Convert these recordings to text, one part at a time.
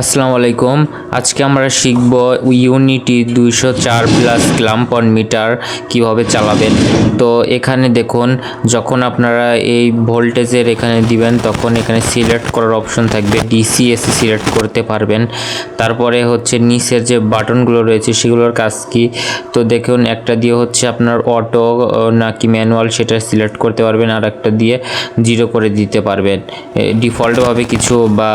আসসালামু আলাইকুম। আজকে আমরা শিখব Unity 204 plus clamp on meter কিভাবে চালাবেন। তো এখানে দেখুন, যখন আপনারা এই ভোল্টেজের এখানে দিবেন তখন এখানে সিলেক্ট করার অপশন থাকবে, ডিসি এসি সিলেক্ট করতে পারবেন। তারপরে হচ্ছে নিচের যে বাটনগুলো রয়েছে সেগুলোর কাজ কি, তো দেখুন একটা দিয়ে হচ্ছে আপনার অটো নাকি ম্যানুয়াল সেটা সিলেক্ট করতে পারবেন, আর একটা দিয়ে জিরো করে দিতে পারবেন ডিফল্টভাবে কিছু, বা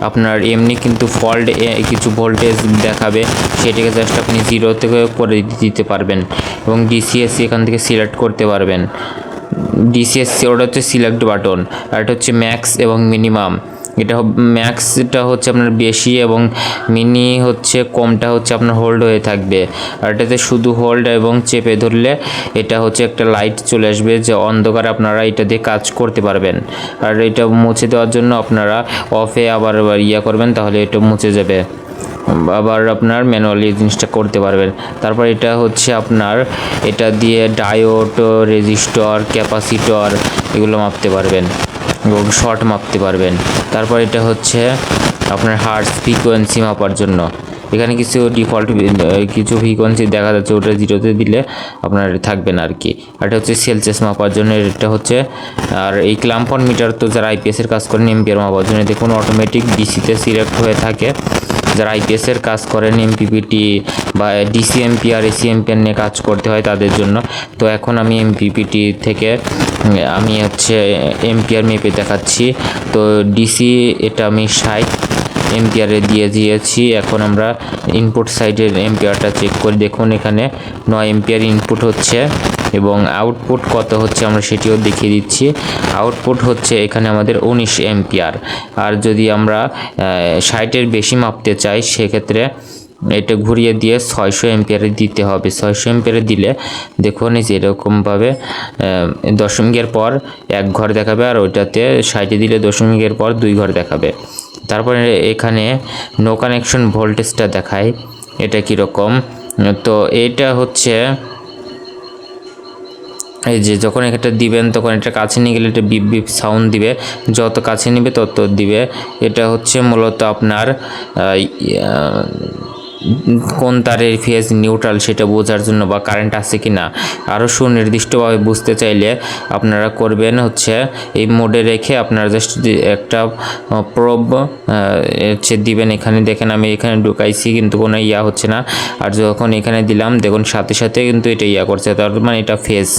আপনার এমনি কিন্তু ফল্ট কিছু ভোল্টেজ দেখাবে, সেটাকে জাস্ট আপনি জিরো থেকে করে দিতে পারবেন। এবং ডিসিএসসি এখান থেকে সিলেক্ট করতে পারবেন। ডিসিএসসি ওটা হচ্ছে সিলেক্ট বাটন, আর এটা হচ্ছে ম্যাক্স এবং মিনিমাম। এটা ম্যাক্সটা হচ্ছে আপনার বেশি এবং মিনি হচ্ছে কমটা হচ্ছে আপনার হোল্ড হয়ে থাকবে। আর এটাতে শুধু হোল্ড এবং চেপে ধরলে এটা হচ্ছে একটা লাইট চলে আসবে, যে অন্ধকারে আপনারা এটা দিয়ে কাজ করতে পারবেন। আর এটা মুছে দেওয়ার জন্য আপনারা অফে আবার করবেন, তাহলে এটা মুছে যাবে। আবার আপনার ম্যানুয়ালি জিনিসটা করতে পারবেন। তারপর এটা হচ্ছে আপনার এটা দিয়ে ডায়োড, রেজিস্টর, ক্যাপাসিটর এগুলো মাপতে পারবেন এবং শর্ট মাপতে পারবেন। তারপর এটা হচ্ছে আপনার হার্টস ফ্রিকোয়েন্সি মাপার জন্য। এখানে কিছু ডিফল্ট কিছু ফ্রিকোয়েন্সি দেখা যাচ্ছে, ওটা জিরোতে দিলে আপনার থাকবে না আর কি। আর এটা হচ্ছে সেলসিয়াস মাপার জন্য এটা হচ্ছে। আর এই ক্ল্যাম্প অন মিটার তো যারা আইপিএসের কাজ করেন এম্পিয়ার মাপার জন্য, দেখুন অটোমেটিক ডিসিতে সিলেক্ট হয়ে থাকে। যারা আইপিএসের কাজ করেন এমপিপিটি বা ডিসি এম্পিয়ার, এসি এম্পিয়ার নিয়ে কাজ করতে হয় তাদের জন্য। তো এখন আমি এমপিপিটি থেকে আমি হচ্ছে এম্পিয়ার মেপে দেখাচ্ছি। তো ডিসি এটা আমি 60 এম্পিয়ারে দিয়ে দিয়েছি। এখন আমরা ইনপুট সাইডের এম্পিয়ারটা চেক করে দেখুন, এখানে 9 এম্পিয়ার ইনপুট হচ্ছে এবং আউটপুট কত হচ্ছে আমরা সেটিও দেখিয়ে দিচ্ছি। আউটপুট হচ্ছে এখানে আমাদের 19 এম্পিয়ার। আর যদি আমরা 60-এর বেশি মাপতে চাই সেক্ষেত্রে এটা ঘুরিয়ে দিয়ে 600 এম্পিয়ারে দিতে হবে। 600 এম্পিয়ারে দিলে দেখুন এই যে এরকমভাবে দশমিকের পর 1 ঘর দেখাবে, আর ওইটাতে 60-এ দিলে দশমিকের পর 2 ঘর দেখাবে। তারপরে এখানে নো কানেকশন ভোল্টেজটা দেখায়, এটা কীরকম। তো এটা হচ্ছে এই যে যখন এটা দিবেন তখন এটা কাছে নিয়ে গেলে এটা বিপ বিপ সাউন্ড দিবে, যত কাছে নিবে তত দিবে। এটা হচ্ছে মূলত আপনার কোন তারের ফেজ নিউট্রাল সেটা বোঝার জন্য, বা কারেন্ট আছে কি না আরও সুনির্দিষ্টভাবে বুঝতে চাইলে আপনারা করবেন হচ্ছে এই মোডে রেখে আপনারা জাস্ট একটা প্রব হচ্ছে দিবেন। এখানে দেখেন আমি এখানে ঢুকাইছি কিন্তু কোনো হচ্ছে না, আর যখন এখানে দিলাম দেখুন সাথে সাথে কিন্তু এটা করছে, তার মানে এটা ফেজ।